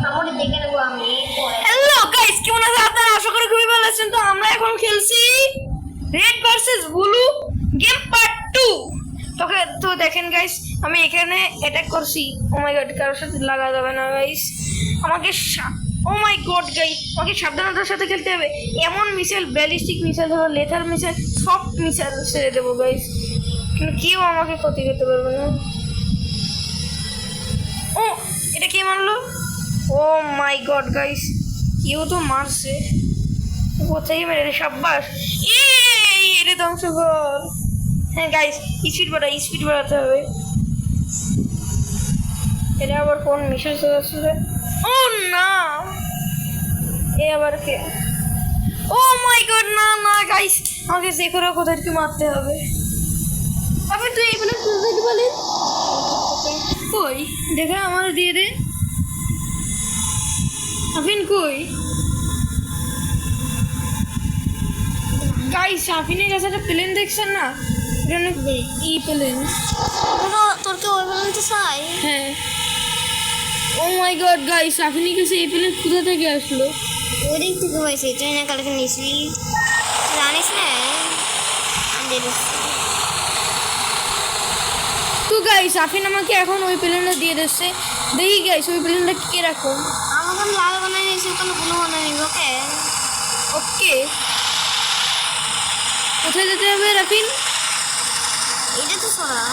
Hello guys, কেমন আছেন আপনারা? আশা করি খুবই ভালো আছেন। তো আমরা এখন খেলছি red versus blue game part 2। তো দেখেন গাইস, আমি এখানে অ্যাটাক করছি। ও মাই গড, কারোর সাথে লাগা যাবে না গাইস। আমাকে ও মাই গড গাইস, আমাকে সাবধানতার সাথে খেলতে হবে। এমন মিসাইল, ব্যালিস্টিক মিসাইল ধরো, লেথার মিসাইল, সব মিসাইল ছেড়ে দেবো গাইস, কিন্তু কেউ আমাকে ক্ষতি করতে পারবে না। ও, এটা কে মারলো? ও মাই গড গাইস, কেউ তো মারছে। কোথায় মেরে? সাব্বাস, এটা ধ্বংস কর। হ্যাঁ গাইস, স্পিড বাড়াতে হবে। এটা আবার কোন মিশন চলে? ও না, এ আবার কে? ও মাই গড, না না গাইস, আমাকে যে করে কোথায় মারতে হবে। আপনি তুই এগুলো কি বলেন? কই দেখা, আমার দিয়ে দে। আফিন কই? গাইস, আফিনের কাছে একটা প্লেন দেখছেন না? ই প্লেন, তোর কে ওই বলতে চাই? হ্যাঁ। ও মাই গড গাইস, আফিনের কাছে এই প্লেন কোথা থেকে আসলো? ওই দিক থেকে পাইছি, তুই না কালকে নিয়েছিলি, জানিস না? তো গাইস, আফিন আমাকে এখন ওই প্লেনটা দিয়ে দিচ্ছে। দেখি গাইস, ওই প্লেনটা কে রাখো। আমাকে লাল বানাই নিয়েছে, কোনো ব্লু বানাই নিব। ওকে ওকে, কোথায় যেতে হবে রাফিন? এটা তো সরা।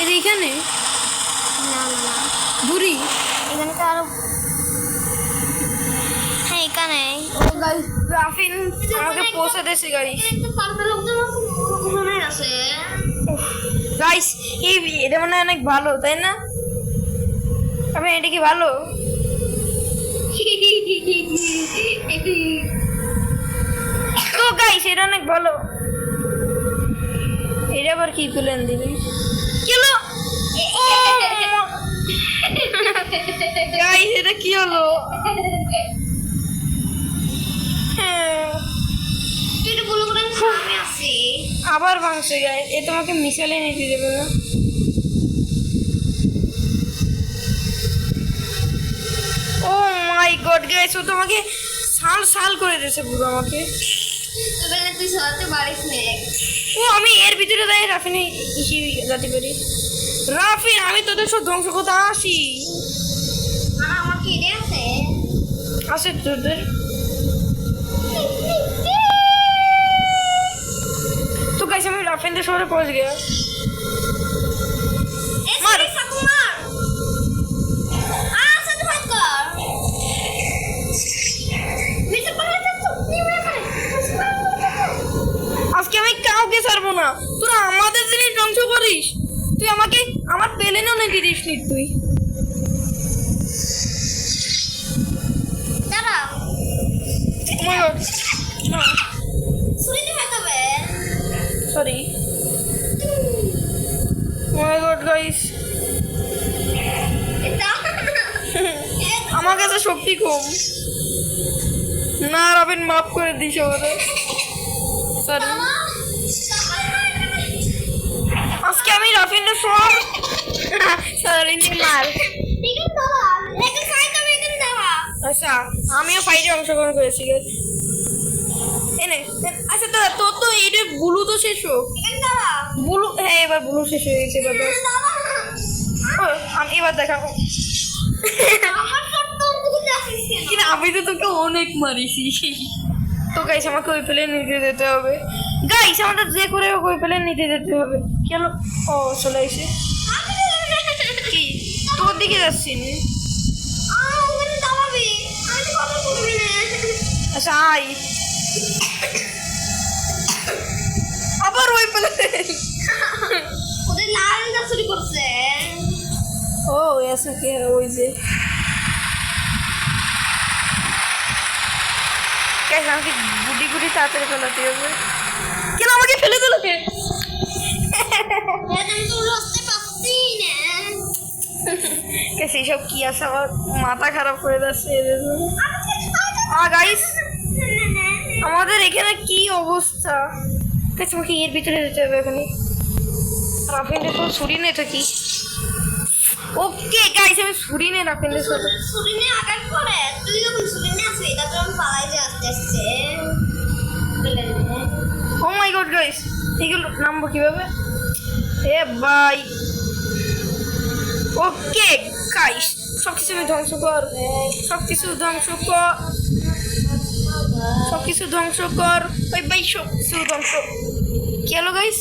এটা এখানে? না না না, বুড়ি এখানে তো আরো। হ্যাঁ এখানে। ও গাইস, রাফিন আমাকে পৌঁছে দিয়েছে গাইস। একটা পার্পল মনে আছে। গাইস, এটা মানে অনেক ভালো, তাই না? আপনি এটা কি ভালো? তো গাইস, এটা অনেক ভালো। এটা আবার কি প্লেন দিবি? কেলো গাইস, এটা কি হলো? এটা বলো করে আমি আছি। আবার ভাঙছে গাইস, এ তোমাকে মিসাইলে নিতে দেবে না। ও মাই গড গাইস, ও তোমাকে সাল করে দিয়েছে পুরো আমাকে। তবে তুই সরাতে পারিস না। ও, আমি এর ভিতরে যাই রাফিনে যেতে পারি। রাফিন, আমি তোদের সব ধ্বংস করতে আসি। আর আমার কি রে আছে? আসে তোদের। তো গাইস, আমি রাফিনদের শহরে পৌঁছে গেলাম। মার সাকুমার, আচ্ছা তো ফাইট কর। মিটার পারে তো নিয়ে রাখে। আজকে আমি কাউকে ছাড়বো না। তোরা আমাদের জিনিস ধ্বংস করিস, তুই আমাকে আমার প্লেনেও নিতে দিস নি তুই। দাঁড়াও, Oh my God, না ছুরি দিয়ে হবে। Sorry. Oh my God guys, এটা আমার কাছে শক্তি কম। না রাবিন, মাফ করে দিস আমাদের। সরি, আজকে আমি রাফিনের সব সরি মার। ঠিক আছে দাঁড়া, এটা ফাইট হবে, এটা দাঁড়া। আচ্ছা, আমিও ফাইটে অংশগ্রহণ করেছি। এনে আচ্ছা, তোর তো এটা ব্লু তো শেষ হোক। এটা দাঁড়া, ব্লু, হ্যাঁ এবার ব্লু শেষ হয়ে গেছে। এবার আমি এবার দেখাবো। আমার সত্য তুই আসিস কেন? কিন্তু আমি তো তোকে অনেক মারিছি। তো গাইস, আমাকে ওই প্লেন নিতে যেতে হবে। গাইস, আমাদের যে করে হোক ওই প্লেন নিতে যেতে হবে। কেন? ও চলে এসে কি তোর দিকে যাচ্ছি না? ওখানে দাঁড়াবি, আমি তো কথা বলবি না। আচ্ছা আই, আবার ওই প্লেন। ওদের লালটা চুরি করছে। ও এসে কে ওই যে গাইস, আমাকে গুটি তাড়াতাড়ি ফেলাতে হবে। কেন আমাকে ফেলে দিল কে? আমি তো রস্তে পাচ্ছি না। গাইস, এইসব কি আছে? আমার মাথা খারাপ করে যাচ্ছে। গাইস, আমাদের এখানে কি অবস্থা? গাইস, আমাকে এর ভিতরে যেতে হবে এখানে। রাফিনের কোনো ছুরি নেই তো কি? ওকে গাইস আমি ছুরি নিয়ে রাখেন সুরিনে আঘাত করে তুই যখন সুরিনে আসবি তারপর আমি পালাই যে আস্তে আস্তে ও মাই গড গাইস এগুলো নামবো কিভাবে এ ভাই ওকে গাইস সব কিছু ধ্বংস কর সব কিছু ধ্বংস কর সব কিছু ধ্বংস কর ওই ভাই সব কিছু ধ্বংস কি হলো গাইস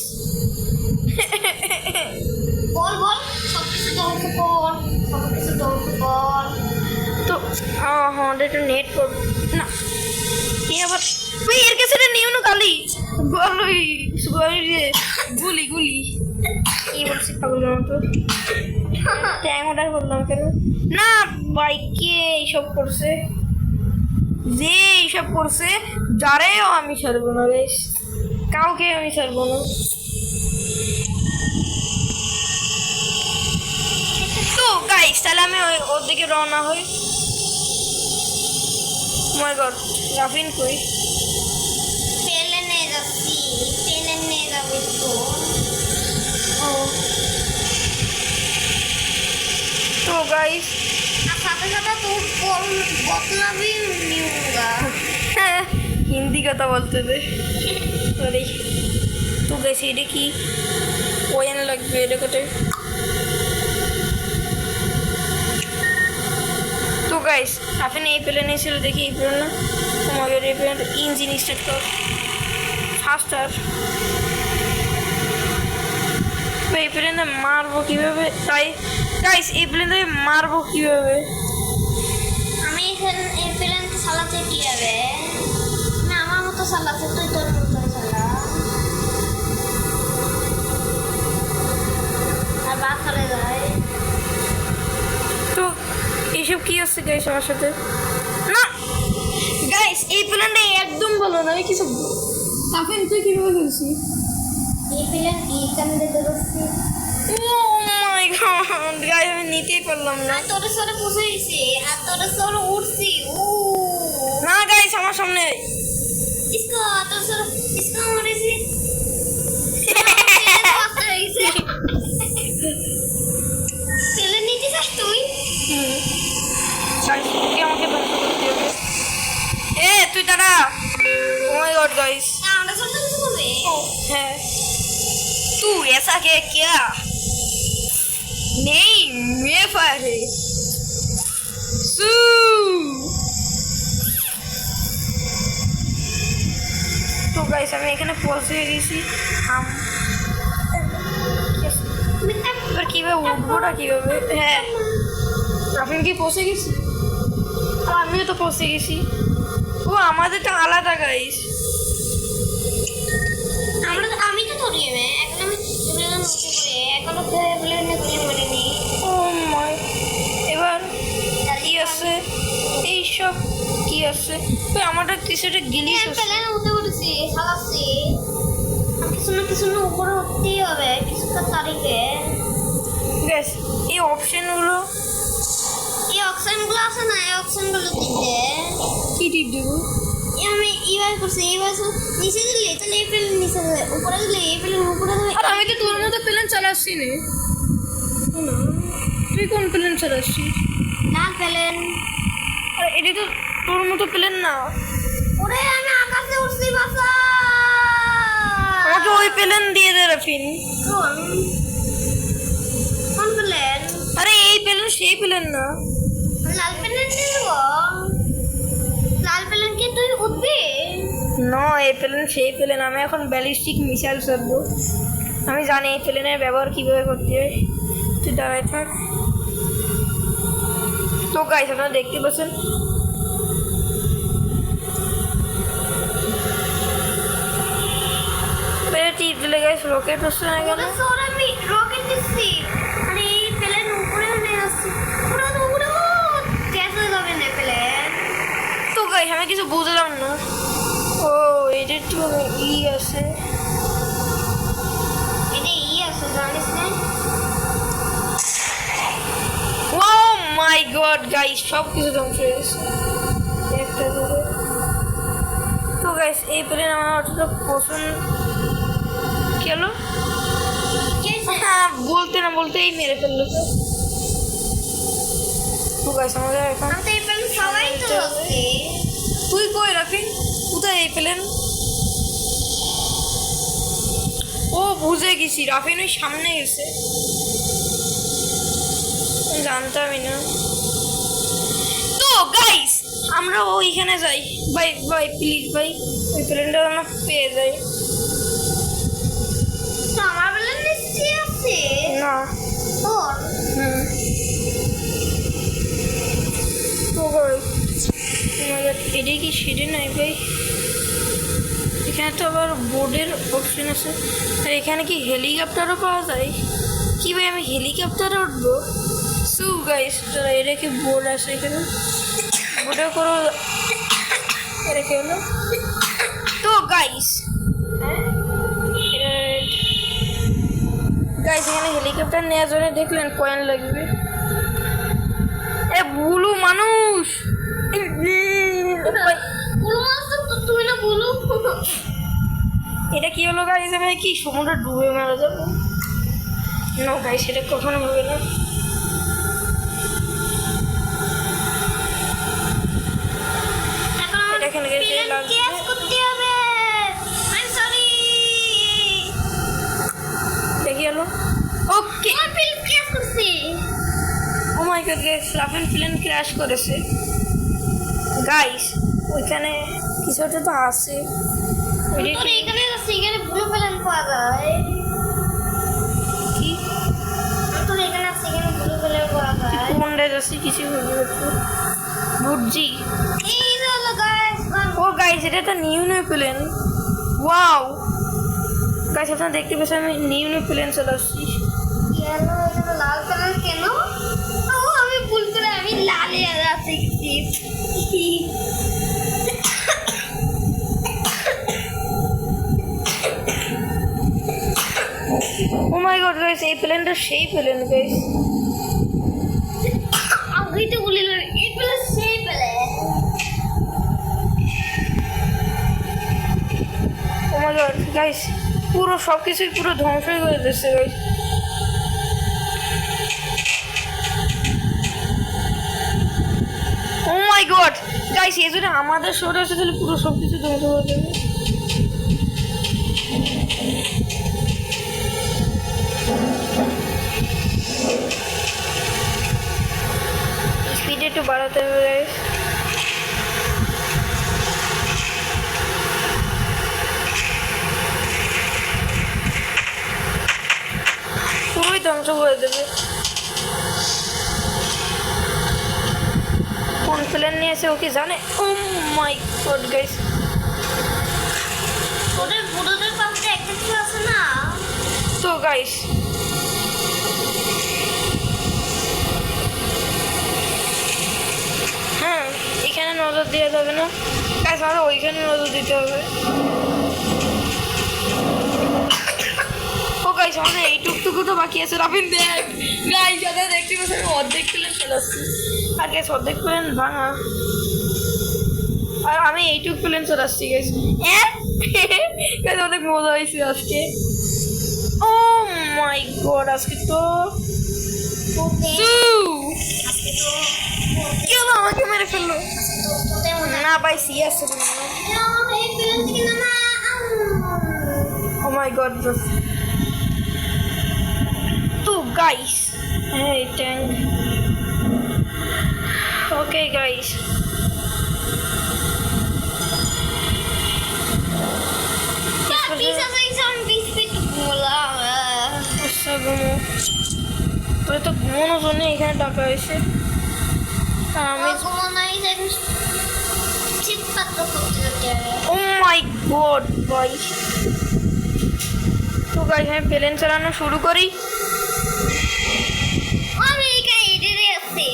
বল বল সব কিছু ধ্বংস কর সব কিছু ধ্বংস কর তো হ্যাঁ এটা নেট কর না কি আবার ভাই এর কাছে নিও না কালি গলই গলি রে গুলি গুলি কি বলছিস পাগল মতো ট্যাং অর্ডার করলাম কেন না বাইকে এইসব করছে যে এইসব করছে যারেও আমি ছাড়বো না বেশ কাউকে আমি ছাড়বো না তো গাইস তাহলে আমি ওর দিকে রওনা হই মাই গড রাফিন কই পেলেনে যাচ্ছি পেলেনে যাবি তো তো গাইস আর সাথে সাথে তোর বদলা भी नहीं होगा হিন্দি কথা বলতে দে সরি তো গাইস এটা কি ওয়েন লাগবে এটা কোথায় তো গাইস আপনি এই প্লেনে ছিল দেখি এই প্লেন না তোমাদের এই প্লেন ইঞ্জিন স্টার্ট কর ফাস্টার এই প্লেনে মারবো কিভাবে তাই গাইস এই প্লেনে মারবো কিভাবে আমি এখানে এই প্লেন চালাতে কি হবে না আমার মতো চালাতে তুই তোর মতো চালা আর বাদ চলে যায় তো এইসব কি হচ্ছে গাইস আমার সাথে না গাইস এই প্ল্যানটা একদম ভালো না আমি কিছু তাফিন তুই কিভাবে খেলছিস এই প্লেন এই কানে দিতে বসছি ও মাই গড গাইস আমি নিতেই পারলাম না আর তোর সরে বসে গেছি আর তোর সরে উঠছি ও না গাইস আমার সামনে इसको তোর সরে इसको মরেছি প্লেন নিতে চাস তুই গাইস কি আমাকে ধ্বংস করতে হবে এ তুই দাঁড়া ও মাই গড গাইস না আমরা সরে কিছু করবে है तू ऐसा है क्या नहीं मैं फायर है सू तो गाइस আমি এখানে পৌঁছে গেছি আম এবার কিভাবে উঠবোটা কিভাবে হ্যাঁ আপনি কি পৌঁছে গেছি আর আমিও তো পৌঁছে গেছি ও আমাদেরটা আলাদা গাইস আমি তো ধরি এখন আমি প্লেন নষ্ট করে এখনো প্লেন করে মরিনি ও মাই এবার কি আছে এইসব কি আছে তুই আমারটা কিছু একটা গিলিস আছে প্লেন উঠে উঠেছি চালাচ্ছি কিছু না উপরে উঠতেই হবে কিছুটা তারিখে গ্যাস এই অপশনগুলো এই অপশনগুলো আছে না এই অপশনগুলো দিতে কি টিপ দেবো আমি এইবার করছি এইবার নিচে দিলে তাহলে এই প্লেন নিচে হবে উপরে দিলে এই প্লেন উপরে হবে আর আমি তো তোর মতো প্লেন চালাচ্ছি না তুই কোন প্লেন চালাচ্ছিস না প্লেন আর এটা তো তোর মতো প্লেন না ওরে আমি আকাশে উঠছি বাসা আমাকে ওই প্লেন দিয়ে দে রাফিন কোন কোন প্লেন আরে এই প্লেন সেই প্লেন না লাল প্লেন নিয়ে যাবো লাল প্লেন কি তুই উঠবি না এই প্লেন সেই প্লেন আমি এখন ব্যালিস্টিক মিসাইল ছাড়বো আমি জানি এই প্লেনের ব্যবহার কীভাবে করতে হয় তুই দাঁড়ায় থাক তো গাইস আপনারা দেখতে পাচ্ছেন টিপ দিলে গাইস রকেট হচ্ছে না কেন ওরে আমি রকেট দিচ্ছি আরে এই প্লেন উপরে উঠে আসছে পুরো উপরে ক্যাসে যাবে না প্লেন তো গাইস আমি কিছু বুঝলাম না ও এটা একটু ই আছে এটা আছে জানিস না ও মাই গড গাইস সব কিছু ধ্বংস হয়ে গেছে একটা করে তো গাইস এই প্লেন আমার অতটা পছন্দ কেন হ্যাঁ বলতে না বলতেই মেরে ফেললো তো গাইস আমাদের এখন আমি তো এই প্লেন সবাই তো আছে। তুই কই রাখি কোথায় এই প্লেন? ও বুঝে গেছি, রাফিন ওই সামনে গেছে, জানতামই না। তো গাইস আমরা ওইখানে যাই, ভাই ভাই প্লিজ ভাই ওই প্লেনটা আমরা পেয়ে যাই। তো আমার প্লেন নিশ্চয়ই আছে। না তোর হুম তো গাইস আমাদের এদিকে কি সিঁড়ি নাই ভাই? এখানে তো আবার বোর্ডের অপশন আছে, আর এখানে কি হেলিকপ্টারও পাওয়া যায়? কি ভাই আমি হেলিকপ্টারে উঠবো? সো গাইস তারা এটা কি বোর্ড আছে এখানে, বোর্ডে করো এটা কি হলো? তো গাইস গাইস এখানে হেলিকপ্টার নেওয়ার জন্য দেখলেন কয়েন লাগবে। এ ভুলু মানুষ বুলু মাছ তো তুই না বুলু। এটা কি হলো গাইস? আমি কি সমুদ্রে ডুবে মারা যাবো? নো গাইস এটা কখনো হবে না। এখন আমার এটা এখানে গেছে প্লেন লাগবে। ক্যাচ করতে হবে। I sorry. দেখি হলো ওকে। আমার প্লেন ক্যাচ করছি। Oh my god guys Rafale plane crash করেছে গাইস। ওইখানে কিছু একটা তো আছে। ওইটা তোর কি? এখানে আছে, এখানে ব্লু প্লেন পাওয়া যায়। কি তোর এখানে আছে, এখানে ব্লু প্লেন পাওয়া যায়। কোনটা যাচ্ছি কিছু বুঝছি। এই হলো গাইস। ও গাইস এটা তো নিউ প্লেন। ওয়াও গাইস আপনারা দেখতে পাচ্ছেন আমি নিউ প্লেন চলে আসছি। কেন এটা লাল কালার কেন? ও আমি ভুল করে আমি লালে আছে কি। ও মাই গড গাইস এই প্লেনটা সেই প্লেন গাইস। আমি তো বলিলাম এই প্লেন সেই plane. O my god guys পুরো সব কিছুই পুরো ধ্বংসই করে দিচ্ছে guys. O my god guys এই যদি আমাদের শহরে আসে তাহলে পুরো সব কিছু ধ্বংস করে দেবে। স্পিড একটু বাড়াতে হবে গাইস। পুরোই ধ্বংস করে দেবে। কোন প্লেন নিয়ে এসে ও কি জানে? ও মাই গড গাইস ওদের বুড়োদের পাশে একটা কিছু আছে না? তো গাইস হ্যাঁ এখানে নজর দেওয়া যাবে না গাইস, আমাদের ওইখানে নজর দিতে হবে। ও গাইস আমাদের এইটুকটুকু তো বাকি আছে। রাফিন দেখ গাইস যাদের দেখতে পাচ্ছেন আমি অর্ধেক প্লেন চলে আসছি, আর গাইস অর্ধেক প্লেন ভাঙা, আর আমি এইটুক প্লেন চলে আসছি গাইস। গাইস অনেক মজা হয়েছে আজকে। ও মাই গড আজকে তো আজকে তো কি হলো? আমাকে মেরে ফেললো। ওদের মনে না ভাই সিরিয়াস হয় এই প্লেন থেকে না। ও মাই গড তো গাইস এই ট্যাঙ্ক ওকে গাইস পিছা থেকে আমি বিস্কিট বললাম। আচ্ছা ঘুমো ওরা তো ঘুমানোর জন্য এখানে ডাকা হয়েছে, আর আমি ঘুমানোই যাই চিৎপাত্র করতে যেতে হবে। ও মাই গড ভাই। তো গাইস আমি প্লেন চালানো শুরু করি। আমি এখানে এদিকে আছি।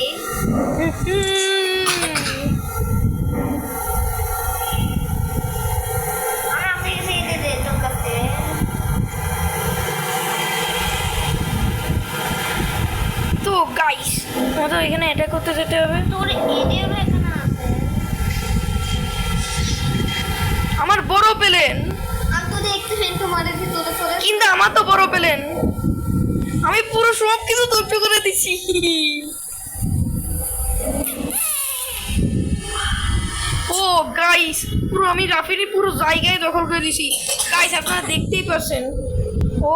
আমি আপনাকে সেই এদিকে তোর কাছে। তো গাইস আমাদের এখানে এটা করতে যেতে হবে। তোর এদিকে এখানে আছে। আমার বড় প্লেন, আমি তো দেখতেছেন তোমার ভিতরে চলে কিন্তু আমার তো বড় প্লেন, আমি পুরো সব কিছু ধ্বংস করে দিচ্ছি। গাইস পুরো আমি রাফিনের পুরো জায়গায় দখল করে দিছি গাইস, আপনারা দেখতেই পাচ্ছেন। ও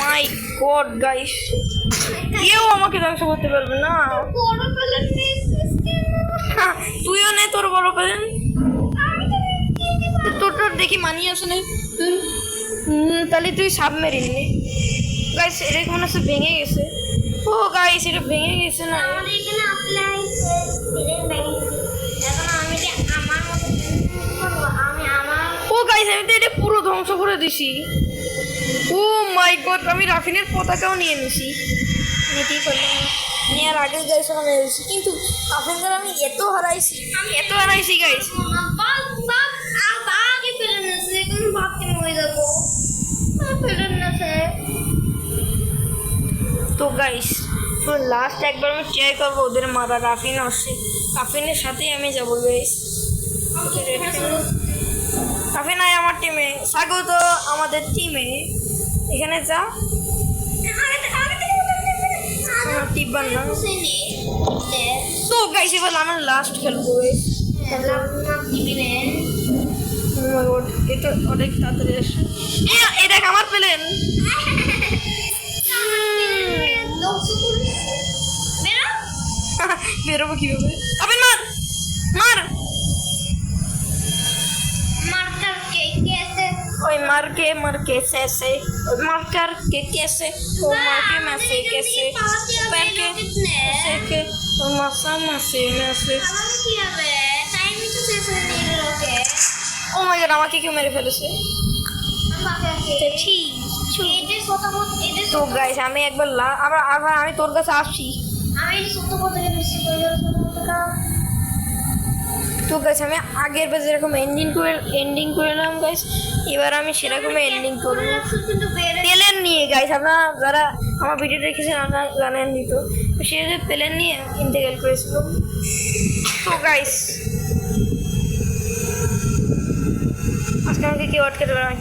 মাই গড গাইস, কেউ আমাকে ধ্বংস করতে পারবে না। বড় প্লেন নিয়ে এসেছিস কেন? তুইও নে তোর বড় প্লেন। তোর দেখি মানি আছে না, তাহলে তুই সাবমেরিন নে। গাইস এটা মনে হচ্ছে ভেঙে গেছে। ও গাইস এটা ভেঙে গেছে না। আমাদের এখানে অ্যাপ্লাই প্লেন ভেঙেছে। এখন আমি যে আমার মতো করবো, আমি আমার ও গাইস আমি তো এটা পুরো ধ্বংস করে দিছি। ও মাই গড, আমি রাফিনের পতাকাও নিয়ে নিছি। নিতেই পারলাম না, নেওয়ার আগে গাইস আমি মেরেছি, কিন্তু রাফিনদের আমি এত হারাইছি গাইস। বাঘ বাঘ আর বাঘই প্লেন আছে, এখন ভাবতে মরে যাবো। প্লেন আছে তো গাইস তো লাস্ট একবার আমি ট্রাই করবো ওদের মারা। রাফিন আসছে, রাফিনের সাথেই আমি যাবো গাইস। রাফিন আয় আমার টিমে, স্বাগত আমাদের টিমে। এখানে যা টিপবান না। তো গাইস এবার আমার লাস্ট খেলবো গাইস। এটা অনেক তাড়াতাড়ি আসে। এ দেখ আমার প্লেন। বেরোবো কিভাবে? আপনি মার মার ওই मार के ऐसे मार कर के कैसे वो मार के मैसे कैसे पैर के ऐसे के मसा मैसे मैसे। ও মাই গড আমাকে কেউ মেরে ফেলেছে। তো গাইস আমি একবার আবার আবার আমি তোর কাছে আসছি। তো গাইস আমি আগের বার যেরকম এন্ডিং করলাম গাইস, এবার আমি সেরকম এন্ডিং করবো প্লেন নিয়ে। গাইস আপনারা যারা আমার ভিডিও দেখেছেন আপনারা জানেন নি, তো সে যে প্লেন নিয়ে ইন্টিগ্রেল করেছিল। তো গাইস আজকে আমাকে কেউ আটকাতে পারে না।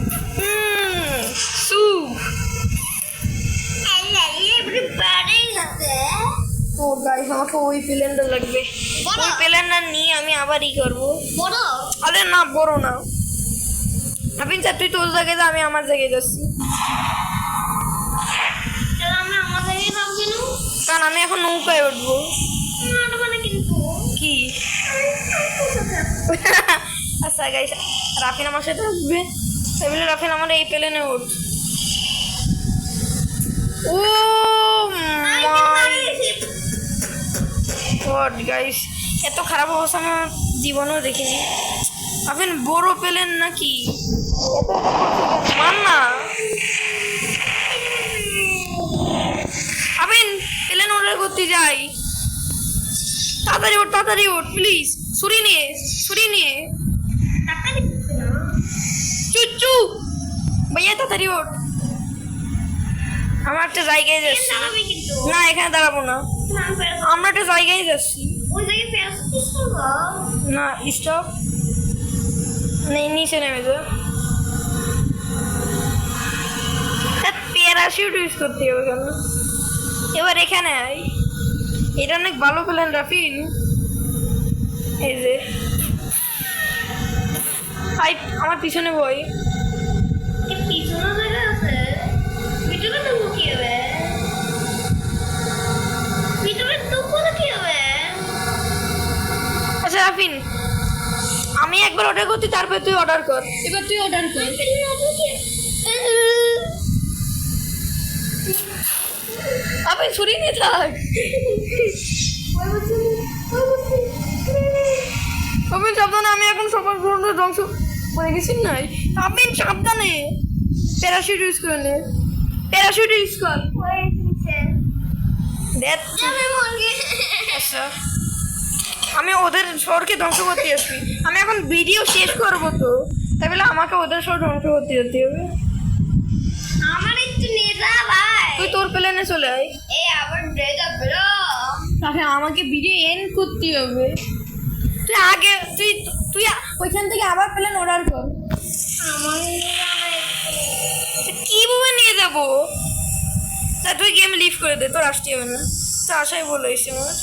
তো গাইস আমাকে ওই প্লেনটা লাগবে, ওই প্লেনটা নিয়ে আমি আবার করবো। আরে না বড় না, আপনি স্যার তুই তোর জায়গায় যা, আমি আমার জায়গায় যাচ্ছি। কারণ আমি এখন নৌকায় উঠবো। কি আচ্ছা গাইস রাফিন আমার সাথে আসবে, তাই বলে রাফিন আমার এই প্লেনে উঠ। ও মাই গড গাইস এত খারাপ অবস্থা আমি আমার জীবনেও দেখিনি। আপনি বড় পেলেন নাকি? মান না আপনি পেলেন অর্ডার করতে যাই। তাড়াতাড়ি ওঠ প্লিজ। ছুরি নিয়ে চুচু ভাইয়া তাড়াতাড়ি ওঠ। আমার একটা জায়গায় যাচ্ছি। না এখানে দাঁড়াবো না, আমরা একটা জায়গায় যাচ্ছি। না স্টপ নেই, নিচে নেমে যা। প্যারাশুট ইউজ করতে হবে কেন? এবার এখানে আয়, এটা অনেক ভালো প্ল্যান রাফিন। এই যে আমার পিছনে বই। আচ্ছা রাফিন আমি একবার অর্ডার করছি, তারপর তুই অর্ডার কর। এবার তুই অর্ডার কর। আপনি ছুরি নিয়ে থাক। আপনি সাবধানে, আমি এখন সবার বন্ধু ধ্বংস করে গেছি নাই। আপনি সাবধানে প্যারাশুট ইউজ করে নে, প্যারাশুট ইউজ কর। আচ্ছা আমি ওদের শহরকে ধ্বংস করতে আসছি। আমি এখন ভিডিও শেষ করবো, তো তাই বলে আমাকে ওদের শহর ধ্বংস করতে যেতে হবে। আমার একটু নেতা ভাই, তুই তোর প্লেনে চলে আয়। এই আবার ব্রেকআপ ব্রো, তাহলে আমাকে ভিডিও এন্ড করতে হবে। তুই আগে তুই তুই ওইখান থেকে আবার প্লেন অর্ডার কর। আমার কিভাবে নিয়ে যাবো? তা তুই গেম লিভ করে দে, তোর আসতে হবে না, তো আশাই বলেছি আমার।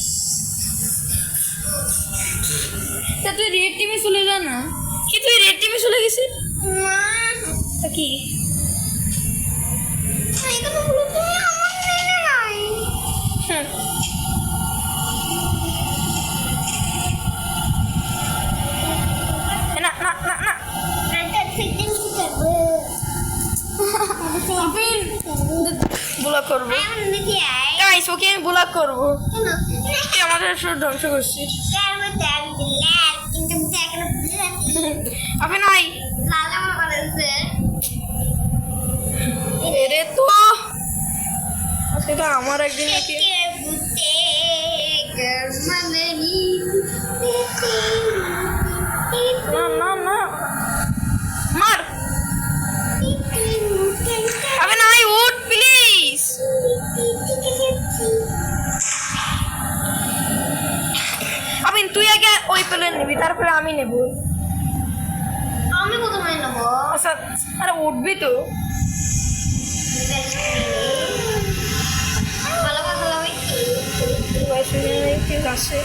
তা তুই রেড টিমে চলে যা না। রেড টিমে চলে গেছি। না তা কি এখানে বলো তুমি আমার নেই নাই হুম, না না না না আচ্ছা সেটিং কি করব আবিন ব্লক করবো আমি দেখি আই গাইস, ওকে আমি ব্লক করবো। কেন তুই আমাদের সব ধ্বংস করছিস। কারণ আমি লাল কিন্তু দেখলে আবিন নাই লাল আমার করেছে এরে তো আজকে তো আমার একদিন নাকি না না না মার আবিন নাই উঠ প্লিজ। আবিন তুই আগে ওই প্লেন নিবি, তারপরে আমি নেব। আমি প্রথমে নেবো আচ্ছা আরে উঠবি তো। ভালো কথা হবে গাইস ওইখানে কি আছে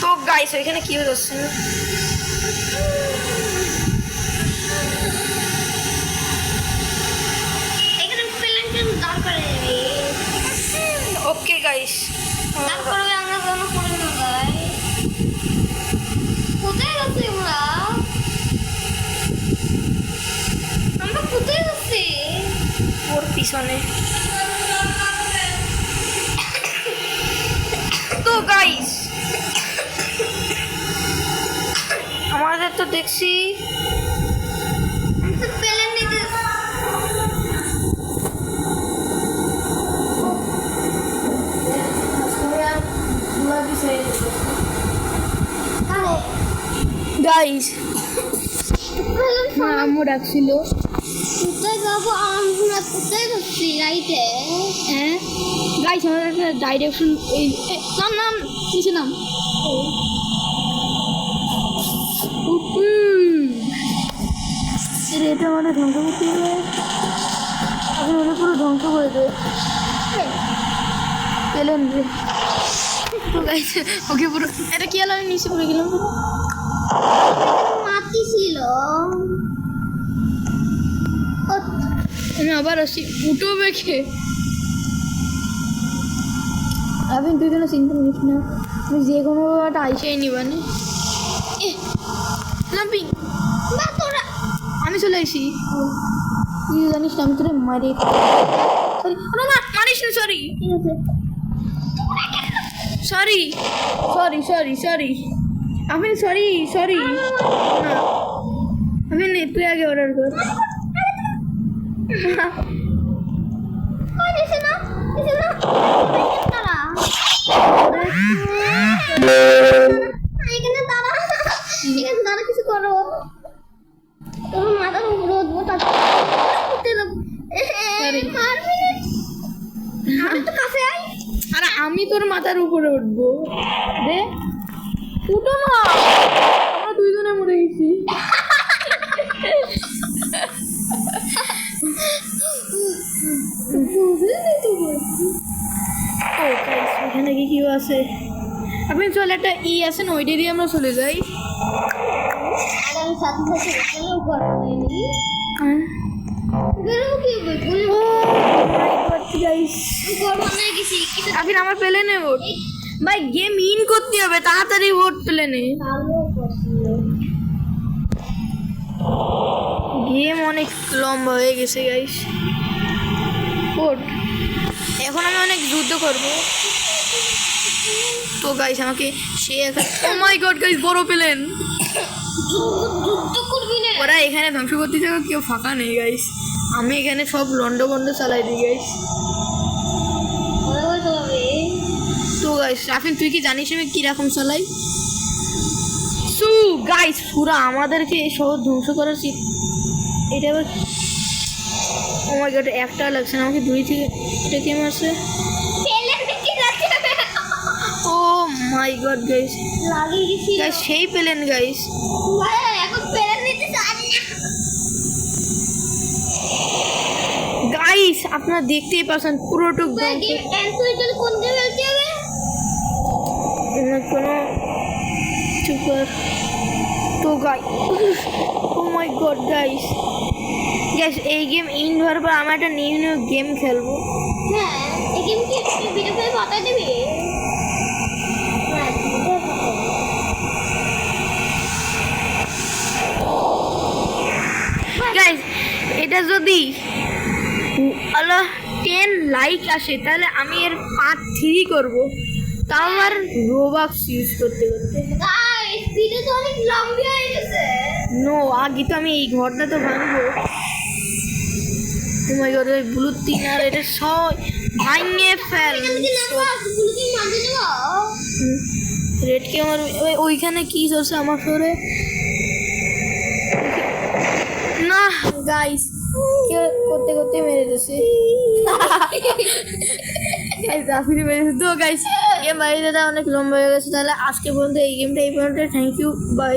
তো গাইস ওইখানে কি হচ্ছে না এখানে প্লেনটা দাঁড় করে দিবি ওকে গাইস দাঁড় করবে আমরা যেন পড়ে না যাই কোথায় যাচ্ছি আমরা কোথায় যাচ্ছি ওর পিছনে তো গাইস আমাদের তো দেখছি প্লেন নিতে গাইস আম্মু ডাকছিল। কোথায় যাবো আমরা কোথায় যাচ্ছি রাইটে হ্যাঁ গাইস আমাদের একটা ডাইরেকশন এই নাম নাম নিচে নাম এটা আমাদের ধ্বংস করতে হবে। এখন ওটা পুরো ধ্বংস করে দেবে পেলেন রে তো গাইস ওকে পুরো এটা কি হলো, আমি নিচে পড়ে গেলাম। মাটি ছিল আমি আবার আসি উঠো বেখে। আমি তুই কোনো চিন্তা করিস না, আমি যে কোনো একটা আইসাই নিবানে লাম্পিং বা তোরা আমি চলে আসি। তুই জানিস না আমি তোরে মারি সরি না না মারিস না সরি ঠিক আছে সরি সরি সরি সরি আমি সরি সরি না আমি নেই তুই আগে অর্ডার কর। ওই দিছে না তারা এখানে তারা কিছু করো তোমার মাথার উপরে উঠবো তো কাছে আই আরে আমি তোর মাথার উপরে উঠবো দে উঠো না আমরা দুইজনে মরে গেছি। ও গাইস এখানে কি কি আছে আপনি চলে একটা ই আছে না ওইটা দিয়ে আমরা চলে যাই। আর আমি সাথে সাথে এখানে উপর নেই হ্যাঁ বেরো কি বলি ও মাই গড গাইস উপর মানে গেছি কিছু আপনি আমার প্লেনে ভোট ভাই গেম ইন করতে হবে তাড়াতাড়ি ভোট প্লেনে ভালো পছন্দ গেম অনেক লম্বা হয়ে গেছে গাইস। ভোট এখন আমি অনেক যুদ্ধ করব তো গাইস আমাকে সে ও মাই গড গাইস বড় প্লেন যুদ্ধ করবি না ওরা এখানে ধ্বংস করতে যাবে কেউ ফাঁকা নেই গাইস। আমি এখানে সব লন্ড বন্ড চালাই দিই গাইস। ভালো হবে তো গাইস রাফিন তুই কি জানিস আমি কিরকম চালাই সু গাইস পুরা আমাদেরকে এই শহর ধ্বংস করার এটা আবার ও মাই গড একটা লাগছে না আমাকে দুই থেকে এটা কি মারছে প্লেন দিকে যাচ্ছে ও মাই গড গাইস লাগিয়ে গেছি গাইস সেই পেলেন গাইস ভাই এখন প্লেন নিতে চাই না গাইস আপনারা দেখতেই পাচ্ছেন পুরোটুক গেম এন্টুইটাল কোন গেম খেলতে হবে কোনো চুপ কর তো গাই ও মাই গড গাইস গাইস এই গেম ইন হওয়ার পর আমরা একটা নিউ গেম খেলবো। হ্যাঁ এই গেম কি ভিডিও করে বাতাই দেবে? হ্যাঁ ভিডিও গাইস এটা যদি আল্লাহ 10 লাইক আসে তাহলে আমি এর পার্ট 3 করব, তাও আমার রোবাক্স ইউজ করতে করতে। গাইস ভিডিও তো অনেক লম্বা হয়ে গেছে। নো আগে তো আমি এই ঘরটা তো ভাঙবো। ও মাই গড ওই ব্লু তিন আর এটা সব ভাঙে ফেল। এখানে যে লেখা আছে গুলো কি মানতে দেবো? রেড কে আমার ওইখানে কি চলছে আমার ফ্লোরে? না গাইস কেউ করতে করতে মেরে দিয়েছে। গাইস আফিরি মেরে দিয়েছে। তো গাইস গেম বাইরে অনেক লম্বা হয়ে গেছে, তাহলে আজকে পর্যন্ত এই গেমটা এই পর্যন্ত। Thank you by.